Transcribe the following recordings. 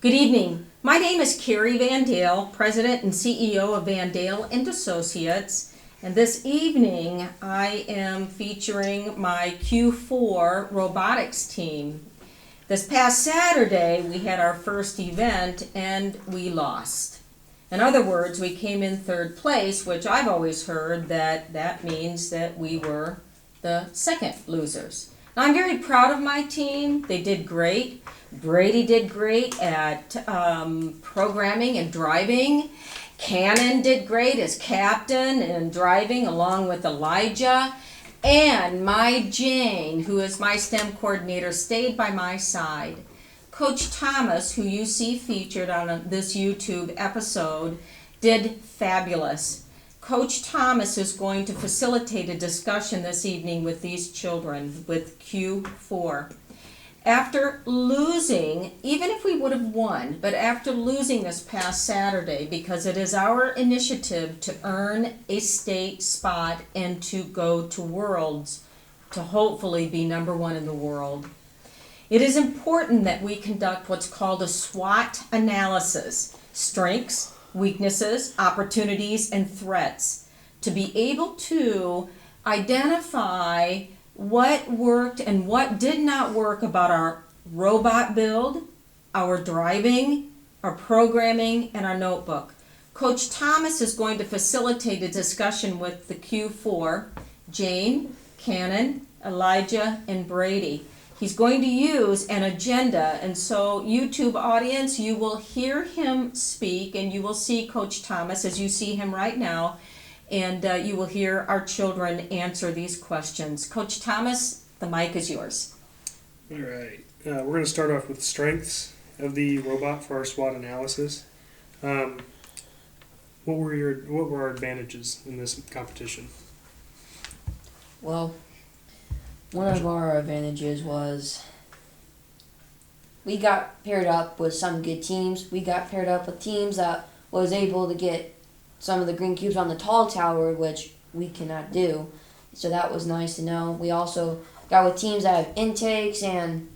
Good evening. My name is Carrie Van Dale, President and CEO of Van Dale and Associates. And this evening, I am featuring my Q4 robotics team. This past Saturday, we had our first event and we lost. In other words, we came in third place, which I've always heard that means that we were the second losers. Now, I'm very proud of my team. They did great. Brady did great at programming and driving. Cannon did great as captain and driving along with Elijah. And my Jane, who is my STEM coordinator, stayed by my side. Coach Thomas, who you see featured on this YouTube episode, did fabulous. Coach Thomas is going to facilitate a discussion this evening with these children with Q4. After losing, even if we would have won, but after losing this past Saturday, because it is our initiative to earn a state spot and to go to Worlds, to hopefully be number one in the world, it is important that we conduct what's called a SWOT analysis, strengths, weaknesses, opportunities, and threats, to be able to identify what worked and what did not work about our robot build, our driving, our programming, and our notebook. Coach Thomas is going to facilitate a discussion with the Q4, Jane, Cannon, Elijah, and Brady. He's going to use an agenda, and so YouTube audience, you will hear him speak and you will see Coach Thomas as you see him right now. And you will hear our children answer these questions. Coach Thomas, the mic is yours. All right. We're going to start off with strengths of the robot for our SWOT analysis. What were our advantages in this competition? Well, one of our advantages was we got paired up with some good teams. We got paired up with teams that was able to get some of the green cubes on the tall tower, which we cannot do. So that was nice to know. We also got with teams that have intakes, and,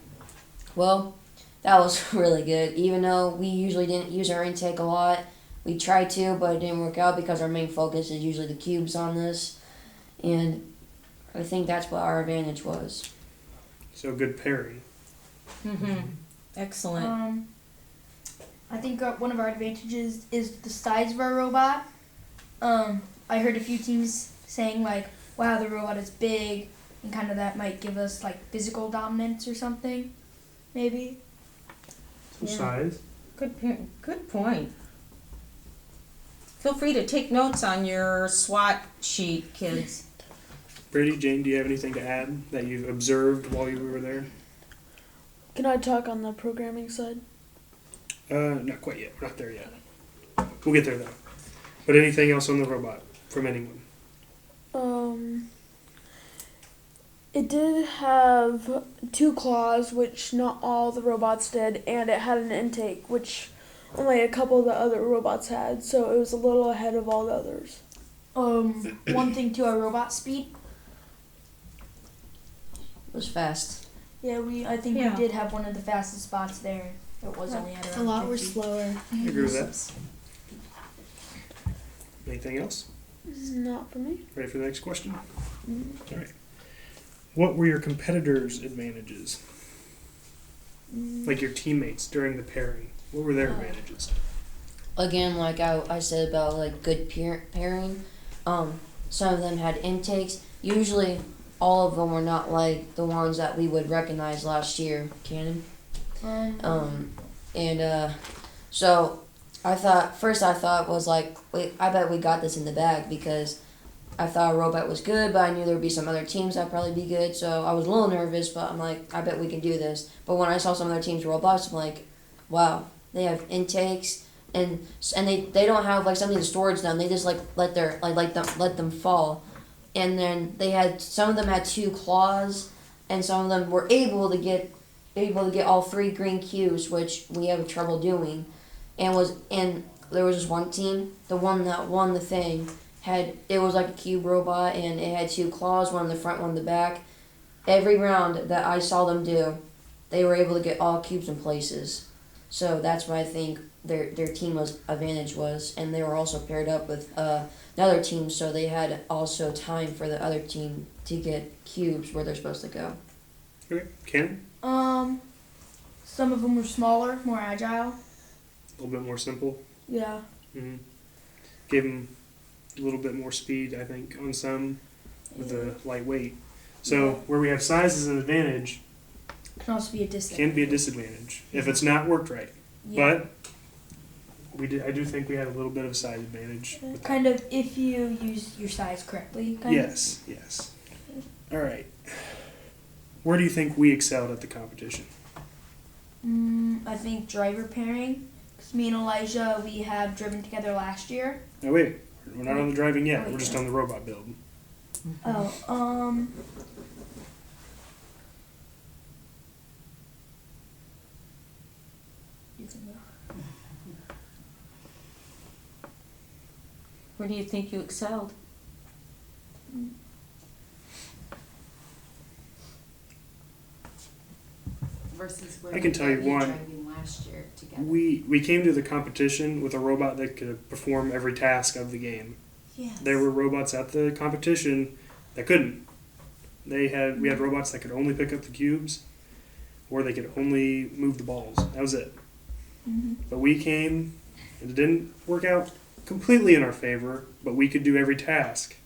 well, that was really good. Even though we usually didn't use our intake a lot, we tried to, but it didn't work out because our main focus is usually the cubes on this. And I think that's what our advantage was. So good pairing. Mm-hmm. Excellent. I think one of our advantages is the size of our robot. I heard a few teams saying like, wow, the robot is big, and kind of that might give us like physical dominance or something, maybe. Size. Good point. Feel free to take notes on your SWOT sheet, kids. Brady, Jane, do you have anything to add that you've observed while you were there? Can I talk on the programming side? Not quite yet. We're not there yet. We'll get there though. But anything else on the robot from anyone? It did have 2 claws, which not all the robots did, and it had an intake, which only a couple of the other robots had, so it was a little ahead of all the others. One thing to our robot speed. It was fast. Yeah, I think we did have one of the fastest spots there. It was only at around A lot 50. were slower. I agree with that. Anything else? Not for me. Ready for the next question? All right. What were your competitors' advantages? Like your teammates during the pairing. What were their advantages? Again, like I said about like good pairing, some of them had intakes. Usually, all of them were not like the ones that we would recognize last year. Cannon. So I thought was like, wait, I bet we got this in the bag, because I thought robot was good, but I knew there would be some other teams that'd probably be good, so I was a little nervous, but I'm like, I bet we can do this. But when I saw some other teams robots, I'm like, wow, they have intakes, and they don't have like something to storage them. They just like let them fall, and then some of them had 2 claws, and some of them were able to get all 3 green cubes, which we have trouble doing, and there was just one team, the one that won the thing, it was like a cube robot, and it had 2 claws, one in the front, one in the back. Every round that I saw them do, they were able to get all cubes in places. So that's why I think their team was advantage was, and they were also paired up with another team, so they had also time for the other team to get cubes where they're supposed to go. Okay, Ken, Some of them were smaller, more agile. a little bit more simple. Yeah. Mm-hmm. Gave them a little bit more speed, I think, on some with the lightweight. So where we have size as an advantage, Can also be a distance. can be a disadvantage if it's not worked right. Yeah. But I do think we had a little bit of size advantage. with that. Kind of if you use your size correctly. Kind Yes, yes. All right. Where do you think we excelled at the competition? I think driver pairing. Because me and Elijah, we have driven together last year. No, wait. We're not on the driving yet. Oh, We're just yeah. on the robot build. Oh, you can go. Where do you think you excelled? Versus where I can tell you we were one. driving last year together. We came to the competition with a robot that could perform every task of the game. Yes. There were robots at the competition that couldn't. We had robots that could only pick up the cubes, or they could only move the balls. That was it. But we came, and it didn't work out completely in our favor, but we could do every task.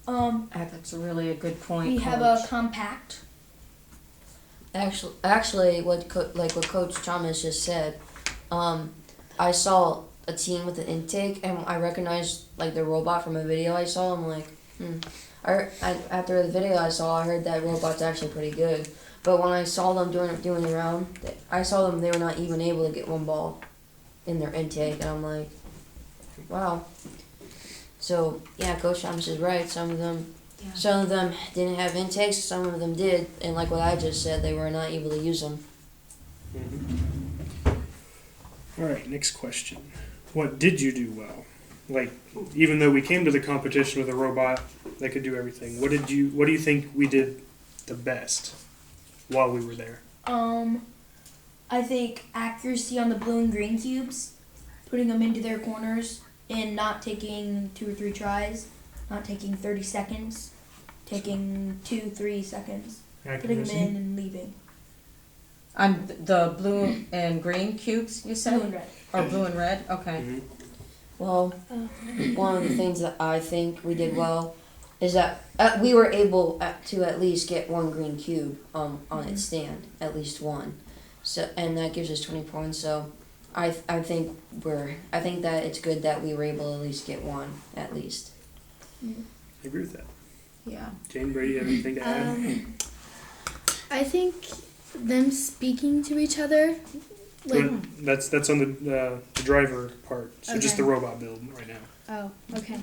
That's really a good point. We have Coach. a compact. Actually, what Coach Thomas just said, I saw a team with an intake, and I recognized like the robot from a video I saw. I'm like, after the video I saw, I heard that robot's actually pretty good. But when I saw them doing the round, I saw them, they were not even able to get one ball in their intake, and I'm like, wow. So yeah, Coach Thomas is right. Some of them didn't have intakes, some of them did, and like what I just said, they were not able to use them. All right, next question. What did you do well? Like, even though we came to the competition with a robot that could do everything, what do you think we did the best while we were there? I think accuracy on the blue and green cubes, putting them into their corners and not taking 2 or 3 tries, not taking 30 seconds, taking 2-3 seconds, putting them in and leaving. On the blue and green cubes, you said? Blue and red. Or blue and red? Okay. Mm-hmm. Well, one of the things that I think we did well is that we were able to at least get one green cube on its stand, at least one. So, and that gives us 20 points. So, I think that it's good that we were able to at least get one, at least. I agree with that. Yeah. Jane, Brady, have anything to add? I think them speaking to each other, like, But that's on the driver part. So just Okay. the robot build right now. oh, okay.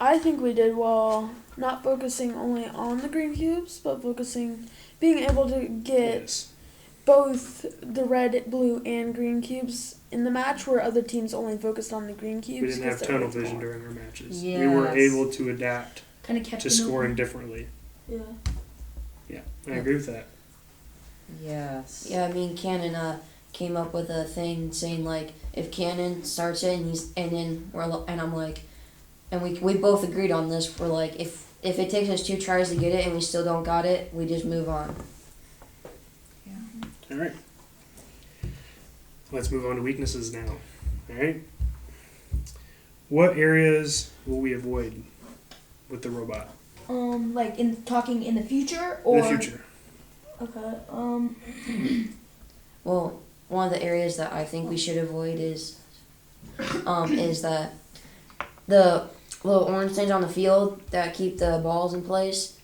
I think we did well, not focusing only on the green cubes, but being able to get Yes. both the red, blue, and green cubes in the match, where other teams only focused on the green cubes. We didn't have 'cause they were tunnel worth vision more. during our matches. We were Yes. able to adapt Kind of kept to them scoring open. differently. Yeah. Yeah, I agree with that. Yes. Yeah, I mean, Cannon came up with a thing saying like, if Cannon starts it and I'm like, and we both agreed on this. We're like, if it takes us 2 tries to get it and we still don't got it, we just move on. All right. Let's move on to weaknesses now. All right. What areas will we avoid with the robot Like talking in the future or in the future? Okay. Well, one of the areas that I think we should avoid is that the little orange things on the field that keep the balls in place.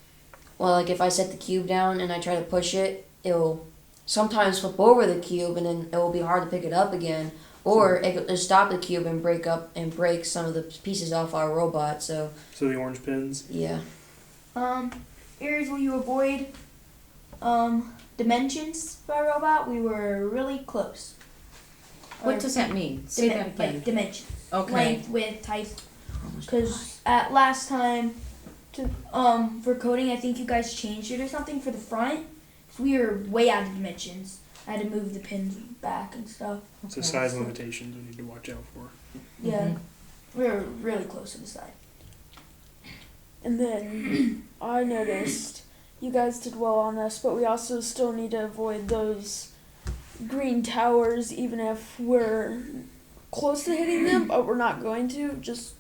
Well, like if I set the cube down and I try to push it, it'll sometimes flip over the cube and then it will be hard to pick it up again. Or it could just stop the cube and break some of the pieces off our robot. So So the orange pins. yeah. Areas where you avoid dimensions by robot, we were really close. What does that mean? Say that again. Like dimensions. Okay. Length, width, height. Because at last time, for coding, I think you guys changed it or something for the front. So we were way out of dimensions. I had to move the pins back and stuff. So Okay. size limitations we need to watch out for. Yeah, we were really close to the side. And then I noticed you guys did well on this, but we also still need to avoid those green towers, even if we're close to hitting them, but we're not going to. Just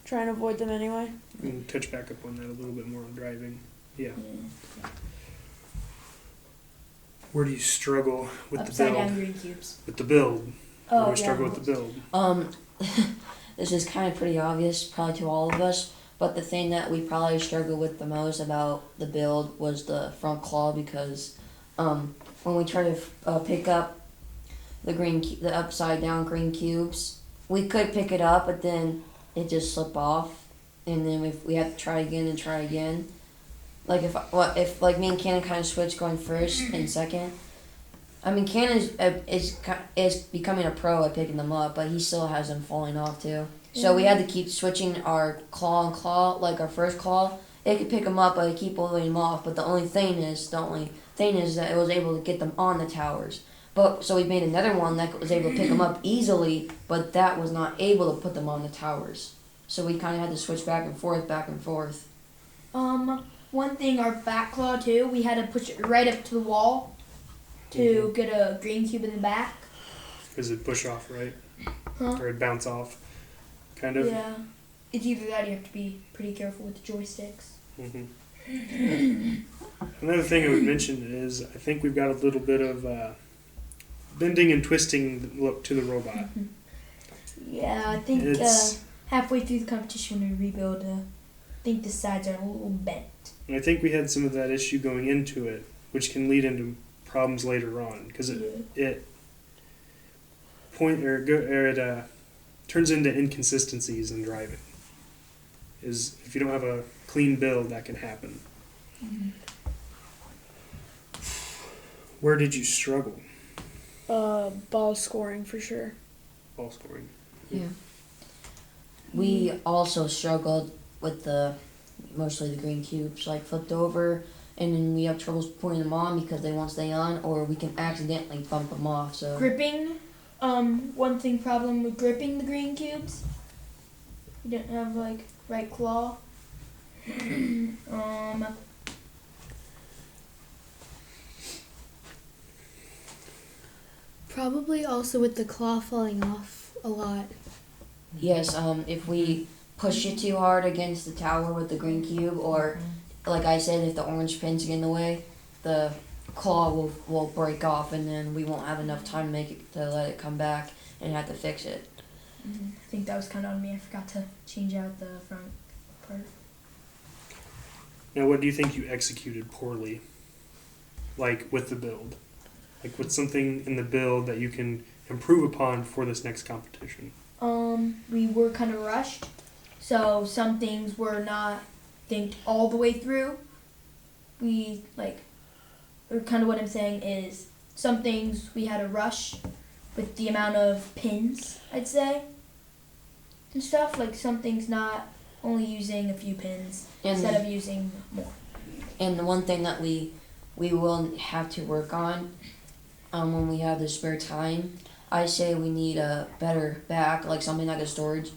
try and avoid them anyway. We can touch back up on that a little bit more on driving. Yeah. Where do you struggle with Upside the build? down green cubes. With the build. Where Oh do you yeah. struggle with the build? This is kind of pretty obvious, probably to all of us. But the thing that we probably struggled with the most about the build was the front claw, because when we try to pick up the upside down green cubes, we could pick it up, but then it just slipped off, and then we had to try again and try again. Like if like me and Cannon kind of switched, going first and second. I mean, Cannon is becoming a pro at picking them up, but he still has them falling off too. So we had to keep switching our claw and claw, like our first claw. It could pick them up, but it keep pulling them off. But the only thing is that it was able to get them on the towers. But so we made another one that was able to pick them up easily, but that was not able to put them on the towers. So we kind of had to switch back and forth, back and forth. One thing, our back claw too, we had to push it right up to the wall to get a green cube in the back. Because it push off, right? Huh? Or it bounce off, kind of. Yeah. It's either that or you have to be pretty careful with the joysticks. Another thing I would mention is I think we've got a little bit of bending and twisting look to the robot. Yeah, I think It's- halfway through the competition when we rebuild, I think the sides are a little bent. And I think we had some of that issue going into it, which can lead into problems later on because it turns into inconsistencies in driving. Is if you don't have a clean build, that can happen. Where did you struggle? Ball scoring for sure. Ball scoring. Yeah. We also struggled with mostly the green cubes, like flipped over, and then we have troubles putting them on because they won't stay on, or we can accidentally bump them off. So Gripping, problem with gripping the green cubes. You didn't have like right claw. Probably also with the claw falling off a lot. yes, if we push it too hard against the tower with the green cube, or like I said, if the orange pins get in the way, the claw will break off, and then we won't have enough time to let it come back and have to fix it. I think that was kind of on me. I forgot to change out the front part. Now, what do you think you executed poorly? Like with the build? Like what's something in the build that you can improve upon for this next competition? We were kind of rushed, so some things were not think all the way through. Or kind of what I'm saying is some things we had to rush with the amount of pins, I'd say, and stuff. Like some things not only using a few pins instead of using more. And the one thing that we will have to work on when we have the spare time, I say we need a better back, like something like a storage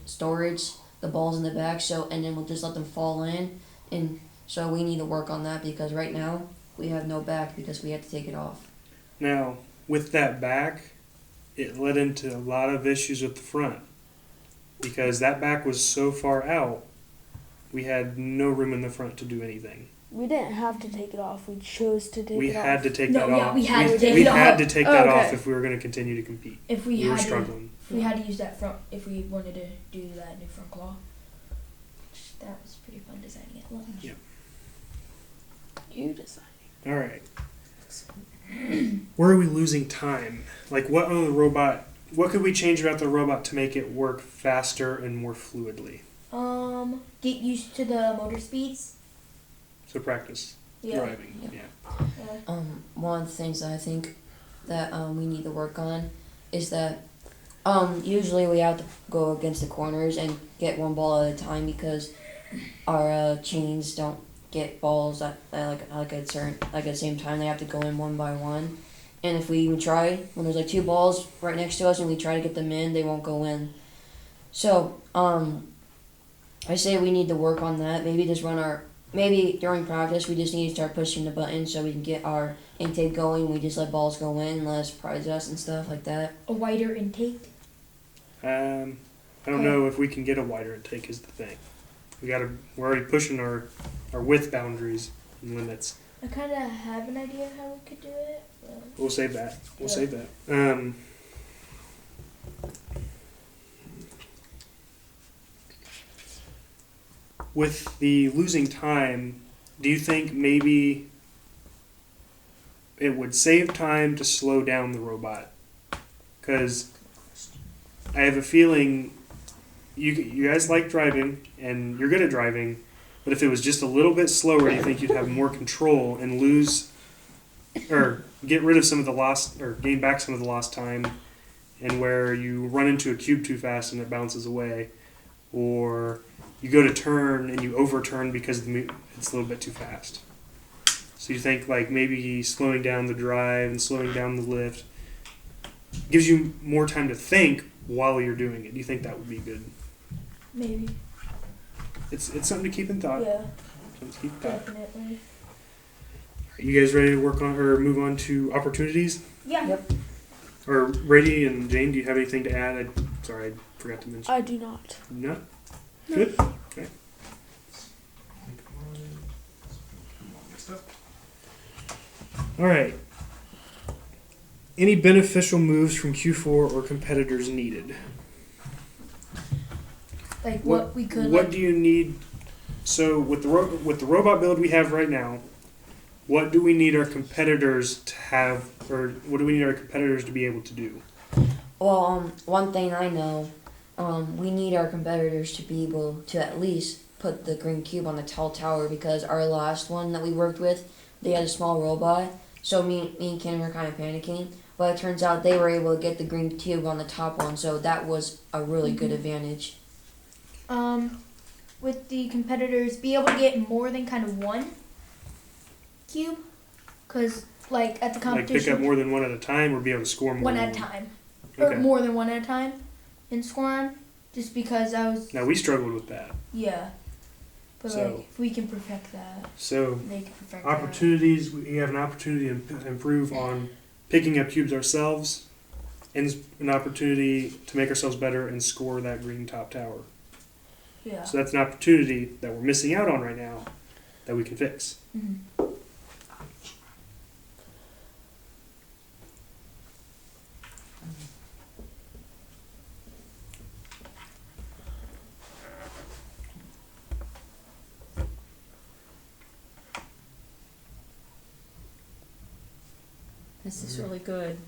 the balls in the back, and then we'll just let them fall in. And so we need to work on that because right now we have no back because we had to take it off. Now, with that back, it led into a lot of issues with the front because that back was so far out, we had no room in the front to do anything. We didn't have to take it off. We chose to take We it off. had to take No, that yeah, off. we had to take we it had off. to take that Okay. off if we were going to continue to compete. If We we were had to, struggling. we had to use that front if we wanted to do that new front claw. That was pretty fun designing at lunch. Yeah. You decide. All right. Where are we losing time? Like what on the robot? What could we change about the robot to make it work faster and more fluidly? Get used to the motor speeds. So practice Yeah. driving. Yeah. Yeah. One of the things that I think that we need to work on is that usually we have to go against the corners and get one ball at a time because our chains don't get balls at the same time. They have to go in one by one, And if we even try, when there's like two balls right next to us and we try to get them in, they won't go in. So, I say we need to work on that. Maybe during practice we just need to start pushing the buttons so we can get our intake going. We just let balls go in, let us prize us and stuff like that. A wider intake. I don't know if we can get a wider intake is the thing. We're already pushing our width boundaries and limits. I kind of have an idea of how we could do it. But We'll save that. We'll Yeah. save that. With the losing time, do you think maybe it would save time to slow down the robot? Because I have a feeling you guys like driving and you're good at driving, but if it was just a little bit slower, do you think you'd have more control and lose or get rid of some of the lost or gain back some of the lost time, and where you run into a cube too fast and it bounces away, or you go to turn and you overturn because it's a little bit too fast? So you think like maybe slowing down the drive and slowing down the lift gives you more time to think while you're doing it. Do you think that would be good? maybe. It's something to keep in thought. Yeah, Something to keep in thought. definitely. Are you guys ready to work on or move on to opportunities? Yeah. Yep. Or Brady and Jane, do you have anything to add? Sorry, I forgot to mention. I do not. No? Good? Okay. Alright. Any beneficial moves from Q4 or competitors needed? Like what we could. What like, do you need? So with the robot build we have right now, what do we need our competitors to have, or what do we need our competitors to be able to do? Well, one thing I know, we need our competitors to be able to at least put the green cube on the tall tower, because our last one that we worked with, they had a small robot, so me and Ken were kind of panicking, but it turns out they were able to get the green cube on the top one, so that was a really good advantage. with the competitors, be able to get more than kind of one cube, because like at the Like competition, pick up more than one at a time, or be able to score more one than at a one? time, Okay. or more than one at a time, in score on. Just because I was Now we struggled with that. yeah, but So- like if we can perfect that, So they can perfect opportunities, we have an opportunity to improve on picking up cubes ourselves, and an opportunity to make ourselves better and score that green top tower. that. Yeah. So that's an opportunity that we're missing out on right now that we can fix. Mhm. This is really good.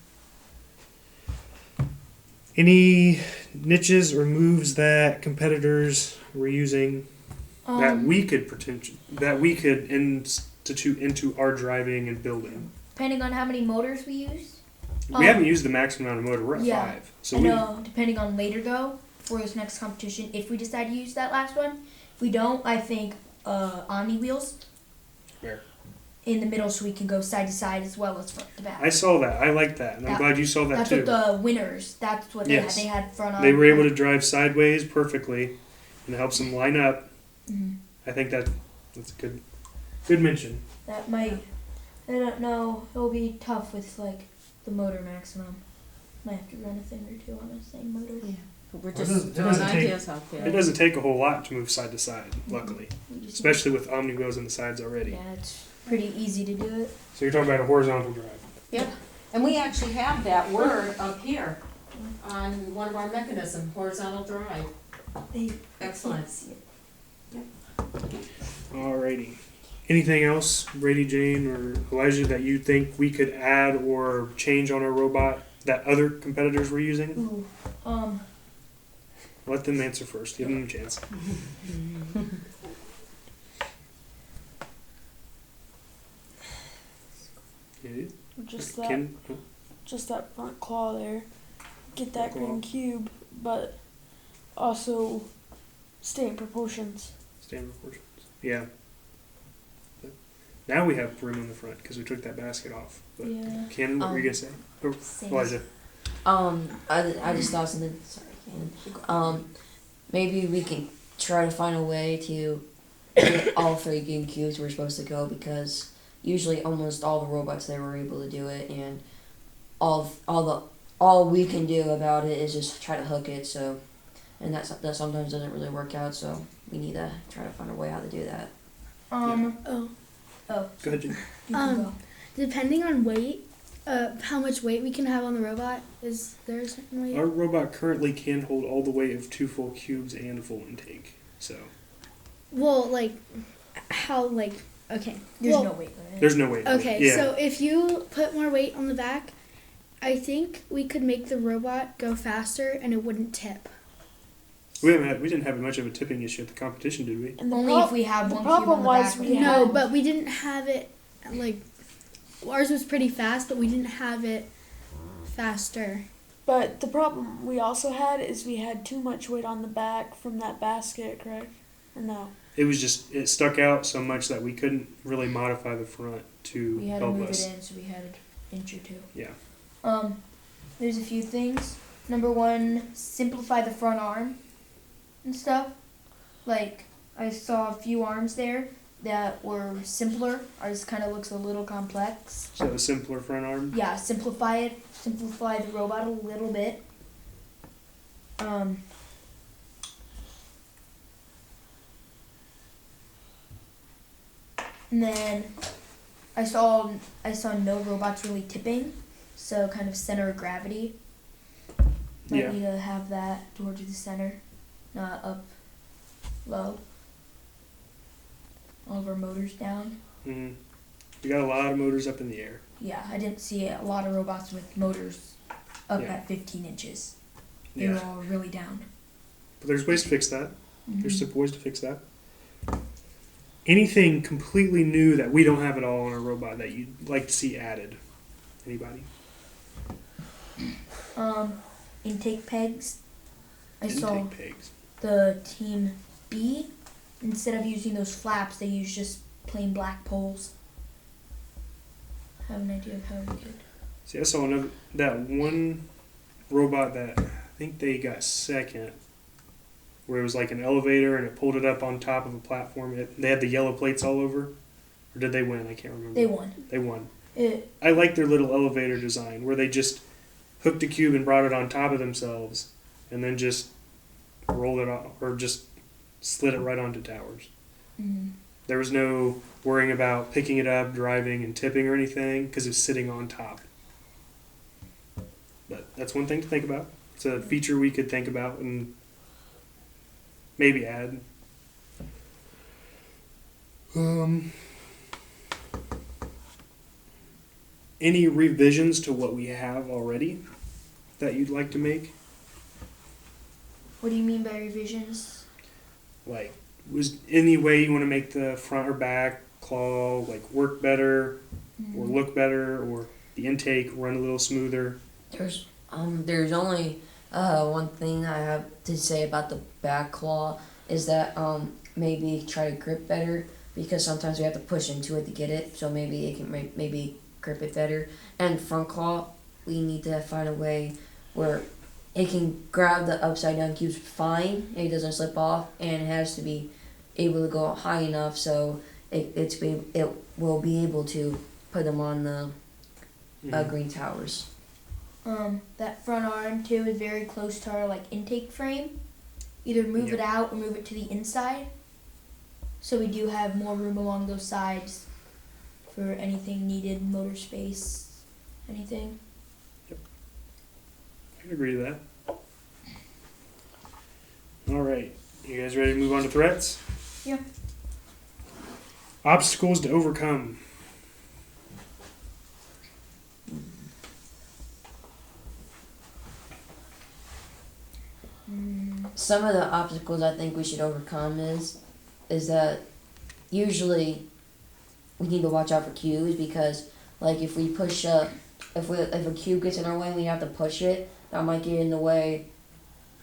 Any niches or moves that competitors were using that we could institute into our driving and building? Depending on how many motors we use. We haven't used the maximum amount of motor. We're at Yeah. 5. So I we, know, depending on later go for this next competition, if we decide to use that last one. If we don't, I think Omni wheels. Where? In the middle, so we can go side to side as well as front to back. I saw that. I liked that, and I'm That- glad you saw that That's too. what the winners. That's what Yes. they had front on. They were able to drive sideways perfectly, and it helps them line up. Mhm. I think that's a good mention. That might. I don't know. It'll be tough with like the motor maximum. Might have to run a thing or two on the same motor. Yeah. But we're It just doesn't- it throwing doesn't take- ideas out there. It doesn't take a whole lot to move side to side, Mm-hmm. luckily, We just especially with Omni wheels in the sides already. yeah, it's pretty easy to do it. So you're talking about a horizontal drive. Yep. And we actually have that word up here on one of our mechanisms, horizontal drive. They Excellent. can't see it. Alrighty. Anything else, Brady, Jane, or Elijah, that you think we could add or change on our robot that other competitors were using? Ooh. Let them answer first. Give them a chance. Yeah, Just that, Ken? just that front claw there. Get that Claw. green cube, but also stay in proportions. Stand proportions. Yeah. Now we have room on the front because we took that basket off. But Yeah. Cannon, what were you gonna say? Oh, Same. Elijah. I just thought something. Sorry, Ken. Maybe we can try to find a way to get all 3 game cubes we're supposed to go, because usually almost all the robots there were able to do it, and all we can do about it is just try to hook it. So, and that sometimes doesn't really work out. So we need to try to find a way how to do that. Oh. Go ahead, Jim. You can Um, go. Depending on weight, how much weight we can have on the robot, is there a certain weight? Our robot currently can hold all the weight of 2 full cubes and a full intake. So Well, like, how, like, okay. There's well, no weight limit. there's no weight. limit. Okay, Yeah. so if you put more weight on the back, I think we could make the robot go faster and it wouldn't tip. we didn't have much of a tipping issue at the competition, did we? And the Only if we have the one cube on problem the was back. we No, had but we didn't have it, like, ours was pretty fast, but we didn't have it faster. But the problem we also had is we had too much weight on the back from that basket, correct? Or no? It stuck out so much that we couldn't really modify the front to We had to help move us. it in, so we had an inch or 2. Yeah. There's a few things. Number 1, simplify the front arm and stuff. Like, I saw a few arms there that were simpler. Ours kind of looks a little complex. So a simpler front arm. Yeah, simplify it. Simplify the robot a little bit. And then I saw no robots really tipping, so kind of center of gravity. Might Yeah. need to have that towards the center, not up low. All of our motors down. Mm-hmm. We got a lot of motors up in the air. Yeah, I didn't see a lot of robots with motors up Yeah. at 15 inches. They were Yeah. all really down. But there's ways to fix that. Mhm. There's simple ways to fix that. Anything completely new that we don't have at all on our robot that you'd like to see added? Anybody? Intake pegs. I saw Intake pegs. the team B, instead of using those flaps, they use just plain black poles. Have an idea of how we could. See, I saw that one robot that I think they got second, where it was like an elevator and it pulled it up on top of a platform. They had the yellow plates all over. Or did they win? I can't remember. They won. They won. It, I like their little elevator design where they just hooked a cube and brought it on top of themselves and then just rolled it off or just slid it right onto towers. mm, There was no worrying about picking it up, driving, and tipping or anything because it's sitting on top. But that's one thing to think about. It's a feature we could think about and maybe add. Any revisions to what we have already that you'd like to make? what do you mean by revisions? Like, was any way you want to make the front or back claw like work better or look better, or the intake run a little smoother? There's only one thing I have to say about the back claw is that maybe try to grip better, because sometimes we have to push into it to get it, so maybe it can maybe grip it better. And front claw, we need to find a way where it can grab the upside down cubes fine, it doesn't slip off, and it has to be able to go high enough so it will be able to put them on the green towers. That front arm too is very close to our like intake frame. Either move it out or move it to the inside. So we do have more room along those sides for anything needed, motor space, anything. I can agree to that. All right, you guys ready to move on to threats? Yeah. Obstacles to overcome. Some of the obstacles I think we should overcome is that usually we need to watch out for cubes, because like if we push if a cube gets in our way and we have to push it, that might get in the way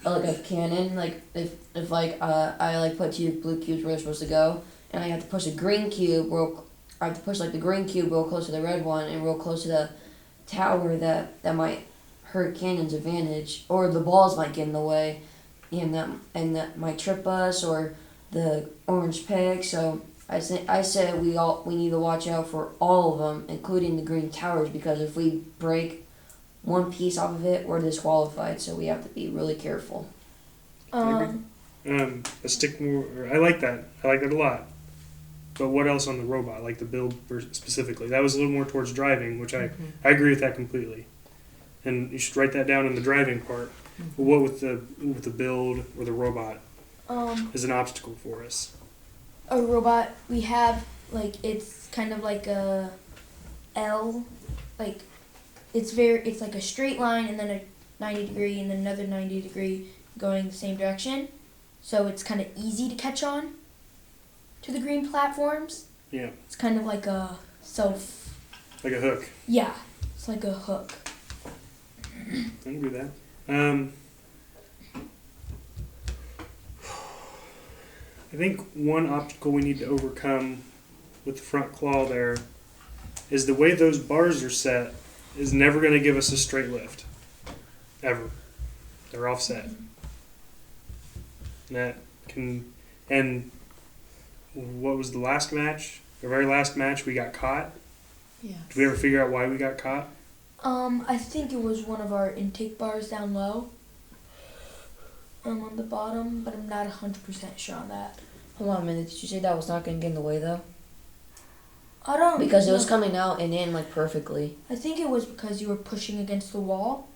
of like a cannon. Like if I like put 2 blue cubes where they're supposed to go, and I have to push a green cube I have to push like the green cube real close to the red one and real close to the tower that might hurt Cannon's advantage, or the balls might get in the way, and that might trip us, or the orange peg. So I said we need to watch out for all of them, including the green towers, because if we break one piece off of it, we're disqualified. So we have to be really careful. A stick more. I like that. I like that a lot. But what else on the robot? Like the build specifically. That was a little more towards driving, which I agree with that completely. And you should write that down in the driving part. But what with the build or the robot is an obstacle for us? A robot we have, like, it's kind of like a L, like it's like a straight line and then a 90 degree and then another 90 degree going the same direction. So it's kind of easy to catch on to the green platforms. Yeah. It's kind of like a like a hook. Yeah, it's like a hook. I can do that. I think one obstacle we need to overcome with the front claw there is the way those bars are set is never going to give us a straight lift. Ever. They're offset. And what was the last match? The very last match we got caught. Yeah. Did we ever figure out why we got caught? I think it was one of our intake bars down low. On the bottom, but I'm not 100% sure on that. Hold on a minute. Did you say that was not going to get in the way though? I don't Because it was know. coming out and in like perfectly. I think it was because you were pushing against the wall.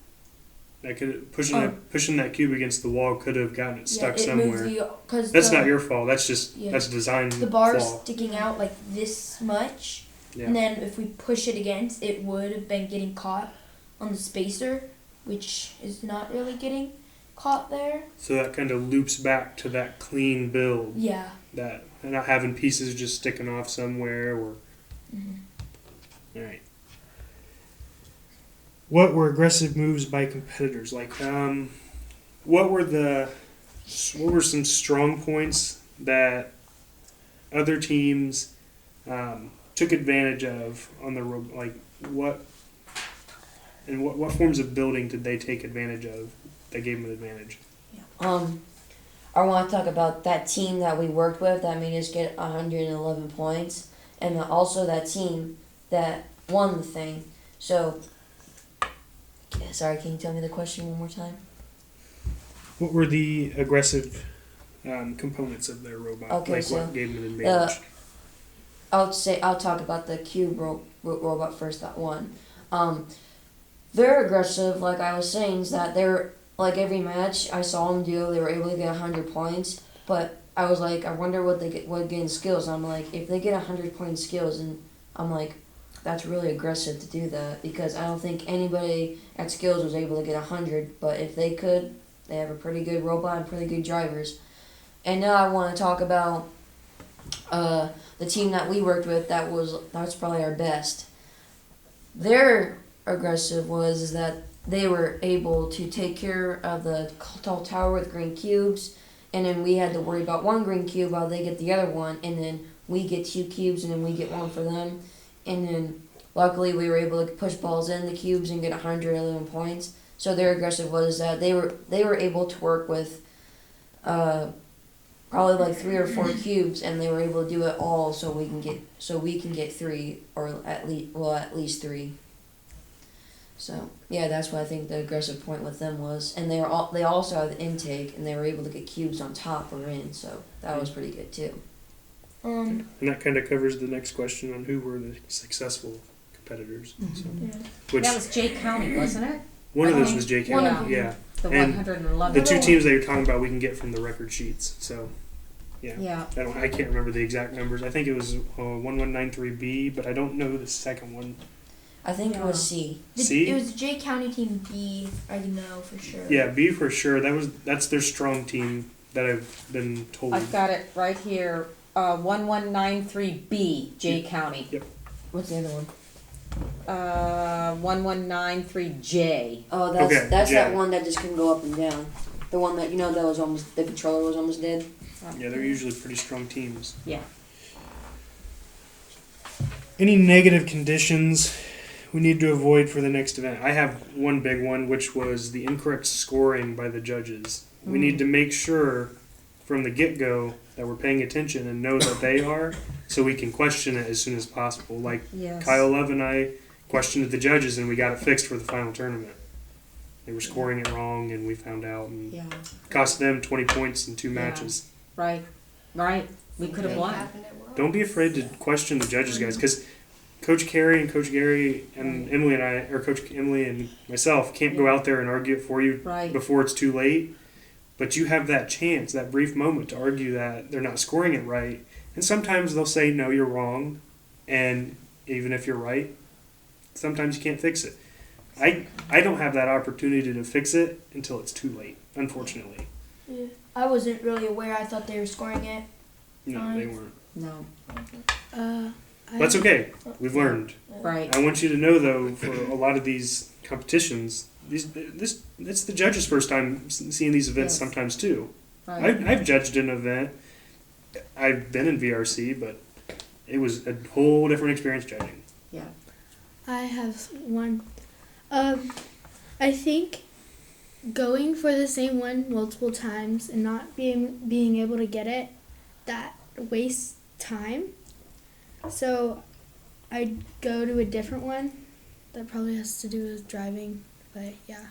That could pushing that cube against the wall could have gotten it stuck somewhere. Cause That's not your fault. That's just that's design the bar flaw. sticking out like this much, Yeah. and then if we push it against, it would have been getting caught on the spacer, which is not really getting caught there. So that kind of loops back to that clean build. Yeah. That and not having pieces just sticking off somewhere or. All right. What were aggressive moves by competitors? Like, what were some strong points that other teams took advantage of on the road? Like, what forms of building did they take advantage of that gave them an advantage? I want to talk about that team that we worked with that made us get 111 points, and also that team that won the thing. So, sorry, can you tell me the question one more time? What were the aggressive components of their robot? Okay, like so, what gave them an advantage? I'll talk about the cube robot first. That one. They're aggressive, like I was saying, is that they're like every match I saw them do, they were able to get 100 points. But I was like, I wonder what they get in skills. And I'm like, if they get 100 point skills, and I'm like, that's really aggressive to do that, because I don't think anybody at skills was able to get 100. But if they could, they have a pretty good robot and pretty good drivers. And now I want to talk about the team that we worked with. That's probably our best. Their aggressive was that they were able to take care of the tall tower with green cubes, and then we had to worry about one green cube while they get the other one, and then we get 2 cubes and then we get one for them. And then luckily we were able to push balls in the cubes and get 111 points. So their aggressive was that they were able to work with probably like 3 or 4 cubes, and they were able to do it all so we can get 3, or at least 3. So yeah, that's what I think the aggressive point with them was, and they also had the intake, and they were able to get cubes on top or in, so that was pretty good too. And that kind of covers the next question on who were the successful competitors. So, which That was Jay County, wasn't it? one of those was J. One of County, them. yeah. The And 111. the 2 teams that you're talking about, we can get from the record sheets. So, yeah. Yeah. I can't remember the exact numbers. I think it was 1193B, but I don't know the second one. I think it was C. C? It was the J County team B. I know for sure. Yeah, B for sure. That's their strong team that I've been told. I've got it right here. 1193B, J County. Yep. What's the other one? 1193J. Oh, that's Okay, that's J. that one that just couldn't go up and down. The one that that was almost, the controller was almost dead. Yeah, they're usually pretty strong teams. Yeah. Any negative conditions we need to avoid for the next event? I have one big one, which was the incorrect scoring by the judges. We need to make sure from the get-go that we're paying attention and know that they are, so we can question it as soon as possible. Like Yes. Kyle Love and I questioned the judges, and we got it fixed for the final tournament. They were scoring it wrong, and we found out, and Yeah. cost them 20 points in 2 Yeah. matches. Right. Right. We could have won. Don't be afraid to question the judges, guys, because Coach Carey and Coach Gary and Emily and I, or Coach Emily and myself, can't go out there and argue it for you Right. before it's too late. But you have that chance, that brief moment to argue that they're not scoring it right. And sometimes they'll say, no, you're wrong. And even if you're right, sometimes you can't fix it. I don't have that opportunity to fix it until it's too late, unfortunately. Yeah. I wasn't really aware. I thought they were scoring it. No, they weren't. No. That's okay. We've learned. Right. I want you to know, though, for a lot of these competitions, it's the judges' first time seeing these events Yes. sometimes, too. Right. I've judged an event. I've been in VRC, but it was a whole different experience judging. Yeah. I have one. I think going for the same one multiple times and not being able to get it, that wastes time. So I'd go to a different one. That probably has to do with driving, but yeah.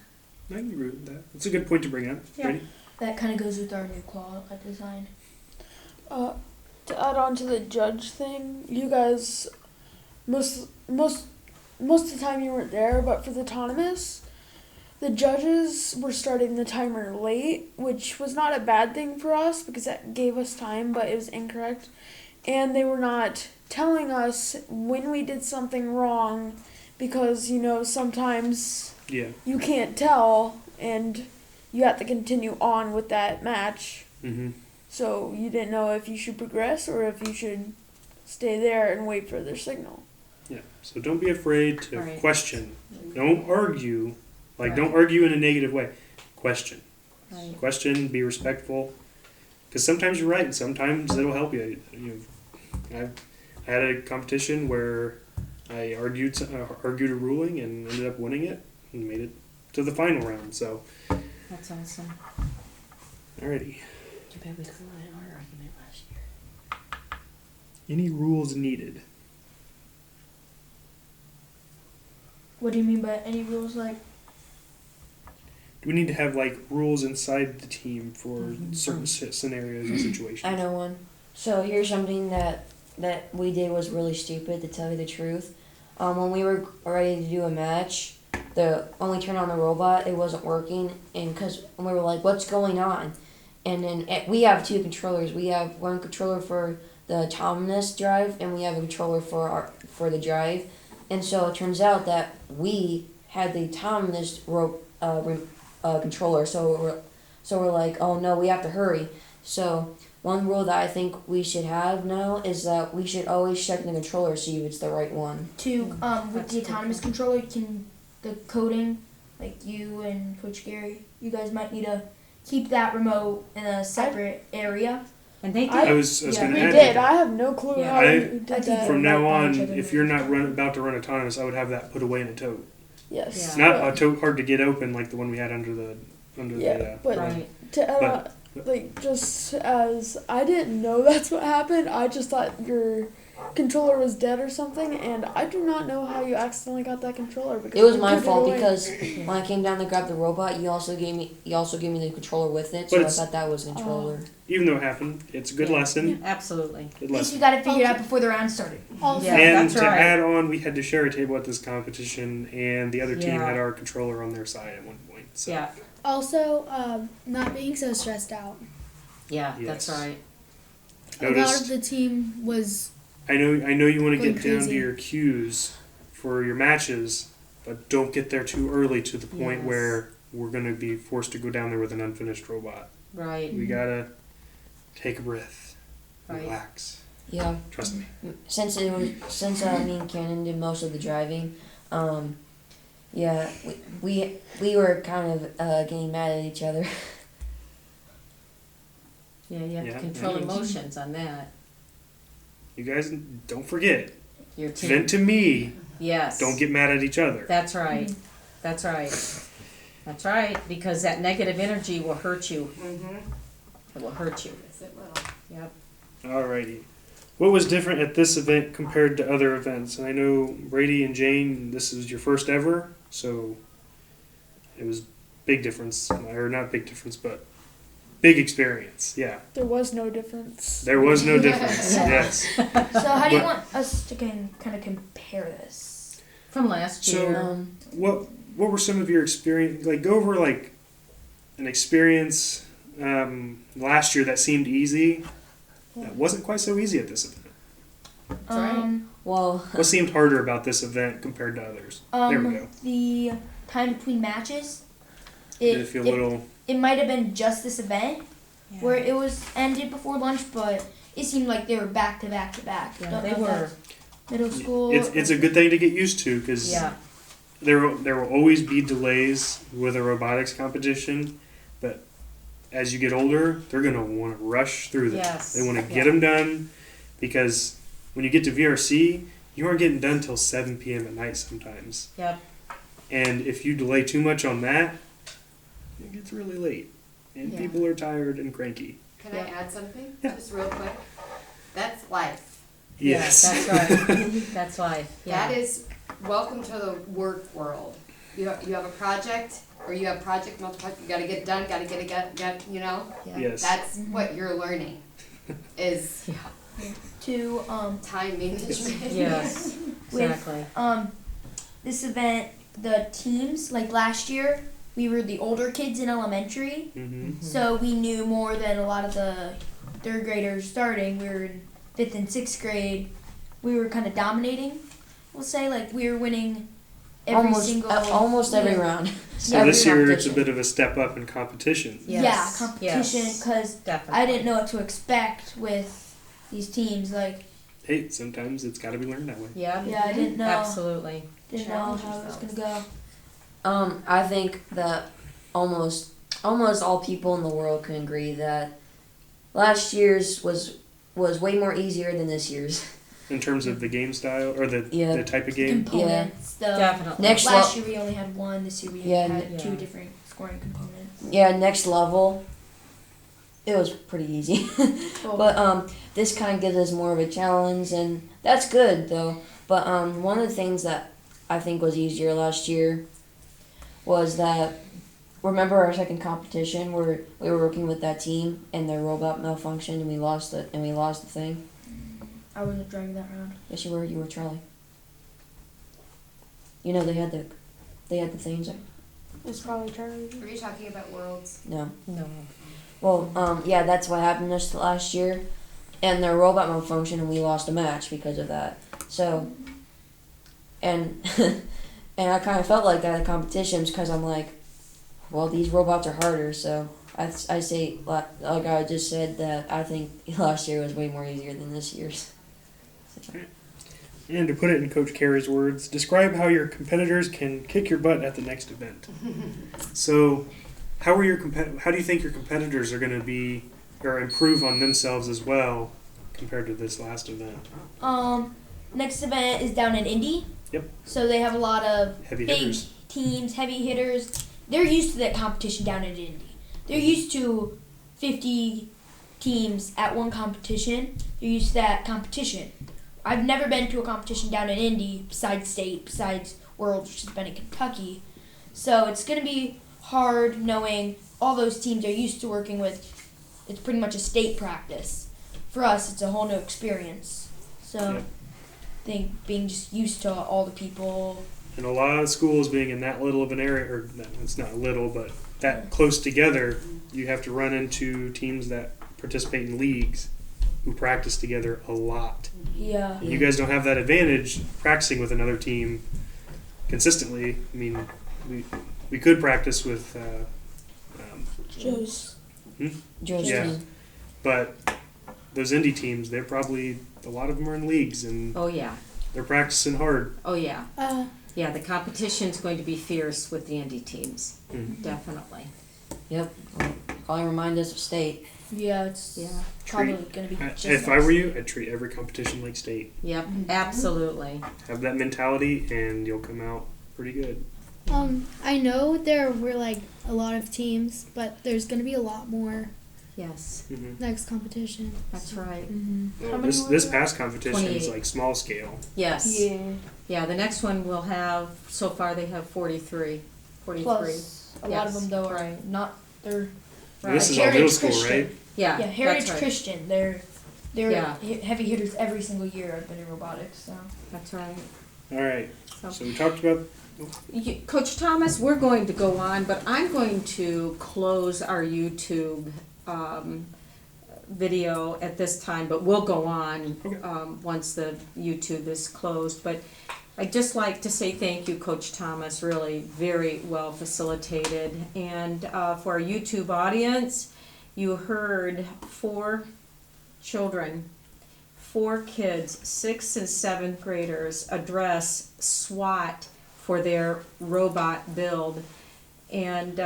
I can agree with that. That's a good point to bring up. Yeah. Ready? That kind of goes with our new claw design. To add on to the judge thing, you guys, most of the time you weren't there, but for the autonomous, the judges were starting the timer late, which was not a bad thing for us because that gave us time, but it was incorrect. And they were not telling us when we did something wrong because, sometimes Yeah. you can't tell and you have to continue on with that match. Mm-hmm. So you didn't know if you should progress or if you should stay there and wait for their signal. Yeah. So don't be afraid to Right. question. Don't argue. Right. Don't argue in a negative way. Question. Right. Question. Be respectful. Because sometimes you're right, and sometimes it'll help you. I had a competition where I argued a ruling and ended up winning it and made it to the final round. So, That's awesome. alrighty. Too bad we couldn't win our argument last year. Any rules needed? What do you mean by any rules? Like, Do we need to have rules inside the team for certain scenarios and situations? I know one. So here's something that we did was really stupid, to tell you the truth. When we were ready to do a match, when we turned on the robot, it wasn't working, and because we were like, "What's going on?" And then we have two controllers. We have one controller for the autonomous drive, and we have a controller for the drive. And so it turns out that we had the autonomous controller. So we're like, "Oh no, we have to hurry." So one rule that I think we should have now is that we should always check the controller, see if it's the right one. with That's the good. autonomous controller, the coding, like you and Coach Gary, you guys might need to keep that remote in a separate area. And they I did. was Yeah, going We to add did. to I have no clue Yeah. how I- you did I think that. from now Right, on, each other if you're not knows. about to run autonomous, I would have that put away in a tote. Yes. Yeah. Not a tote hard to get open like the one we had under the Yeah, but Right. to add on, just as I didn't know that's what happened, I just thought your controller was dead or something, and I do not know how you accidentally got that controller. Because It was you my put fault away. because when I came down to grab the robot, you also gave me the controller with it, But so I it's- thought that was the controller. Even though it happened, it's a good Yeah. lesson. Absolutely. Good At least you lesson. got it figured out before the round started. Also, Yeah, And that's to right. add on, we had to share a table at this competition, and the other team Yeah. had our controller on their side at one point. So Yeah. not being so stressed out. Yeah. Yes. That's right. A lot noticed. of the team was I know you want to Going get down to crazy. your cues for your matches, but don't get there too early to the point Yes. where we're going to be forced to go down there with an unfinished robot. Right. We gotta take a breath, Right. relax. Yeah. Trust me. Since me and Cannon did most of the driving, yeah, we were kind of getting mad at each other. Yeah. You have Yeah, to control I know. emotions on that. You guys don't forget. Your team. Vent to me. Yes. Don't get mad at each other. That's right. That's right. That's right. Because that negative energy will hurt you. It will hurt you. Yes, it will. Yep. Alrighty. What was different at this event compared to other events? And I know Brady and Jane, this is your first ever, so it was big difference, or not big difference, but big experience. Yeah, There was no difference. there was no difference. Yes. So how do you But- want us to kind of compare this? From last So- year. What were some of your experience? Like, go over like an experience last year that seemed easy. That wasn't quite so easy at this event. right. Well, What seemed harder about this event compared to others? There we go. The time between matches. Did it feel a little? It might have been just this event where it was ended before lunch, but it seemed like they were back to back to back. Yeah, Don't they know if were. that's middle school. It's a good thing to get used to because Yeah. there will always be delays with a robotics competition, but as you get older, they're gonna want to rush through them. Yes. They want to get them done because when you get to VRC, you aren't getting done till 7 p.m. at night sometimes. Yep. And if you delay too much on that, it gets really late, and Yeah. people are tired and cranky. Can Yeah. I add something? Yeah. Just real quick. That's life. Yes. That's right. That's life. Yeah. That is, welcome to the work world. You have a project, or you have project multiple, you gotta get done, gotta get, you know? Yeah. Yes. That's what you're learning, is to time management. Yes. With- Exactly. this event, the teams, like last year, we were the older kids in elementary, Mm-hmm. so we knew more than a lot of the third graders starting. We were in 5th and 6th grade. We were kind of dominating, we'll say. Like, we were winning every single... almost every yeah. round. So Every this year it's a competition. bit of a step up in competition. Yes. Yeah, competition, Yes. because Definitely. I didn't know what to expect with these teams. Like, Hey, sometimes it's got to be learned that way. Yeah. yeah, I didn't know, Absolutely. didn't know Challenge how it was going yourself. to go. I think that almost all people in the world can agree that last year's was way more easier than this year's. In terms of the game style or the Yeah. type of game. Components. The, Definitely. Next last year we only had one. This year we Yeah, had yeah. 2 different scoring components. Yeah, next level. It was pretty easy. Cool. But this kind of gives us more of a challenge, and that's good though. But one of the things that I think was easier last year was that, remember our second competition where we were working with that team and their robot malfunctioned and we lost the thing. I wasn't driving that round. Yes, you were. You were Charlie. You know they had the things. It's probably Charlie. Were you talking about worlds? No. No. Well, yeah, that's what happened this last year, and their robot malfunctioned, and we lost a match because of that. So, and and I kind of felt like that at competitions because I'm like, well, these robots are harder. So I say like I just said that I think last year was way more easier than this year's. And to put it in Coach Carey's words, describe how your competitors can kick your butt at the next event. So, how do you think your competitors are going to be or improve on themselves as well compared to this last event? Next event is down in Indy. Yep. So they have a lot of Heavy big hitters. teams, heavy hitters. They're used to that competition down in Indy. They're used to 50 teams at one competition. They're used to that competition. I've never been to a competition down in Indy besides state, besides World, which has been in Kentucky. So it's going to be hard knowing all those teams are used to working with. It's pretty much a state practice. For us, it's a whole new experience. So Yep. I think being just used to all the people. And a lot of schools being in that little of an area, or no, it's not little, but that close together, you have to run into teams that participate in leagues who practice together a lot. Yeah. You guys don't have that advantage practicing with another team consistently. I mean, we could practice with, Joe's. Joe's Yeah. team. but those indie teams, they're probably, a lot of them are in leagues and Oh yeah. they're practicing hard. Oh yeah. Uh, Yeah. The competition's going to be fierce with the indie teams. Mhm. Definitely. Yep. Probably remind us of state. Yeah, it's Yeah. probably going to be just If I were you, I'd treat every competition like state. Yep, absolutely. Have that mentality, and you'll come out pretty good. I know there were like a lot of teams, but there's gonna be a lot more Yes, next competition. that's right. Well, How many this were past competition is 28. like small scale. Yes. Yeah. Yeah, the next one will have, so far they have 43. 43. Plus, a lot of Yes. them though are not. They're Right. This is all Heritage middle school, Christian. right? Yeah, yeah, Heritage that's right. Christian. They're Yeah. heavy hitters every single year I've been in robotics. So That's right. All right. So- So we talked about. Coach Thomas, we're going to go on, but I'm going to close our YouTube video at this time, but we'll go on Okay. once the YouTube is closed. But I'd just like to say thank you, Coach Thomas, really very well facilitated. And for our YouTube audience, you heard 4 children, 4 kids, 6th and 7th graders address SWOT for their robot build. And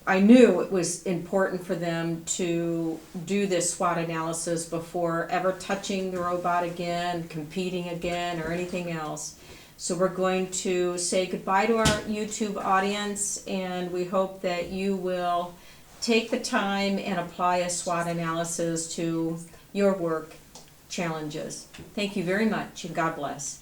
I knew it was important for them to do this SWOT analysis before ever touching the robot again, competing again, or anything else. So we're going to say goodbye to our YouTube audience, and we hope that you will take the time and apply a SWOT analysis to your work challenges. Thank you very much, and God bless.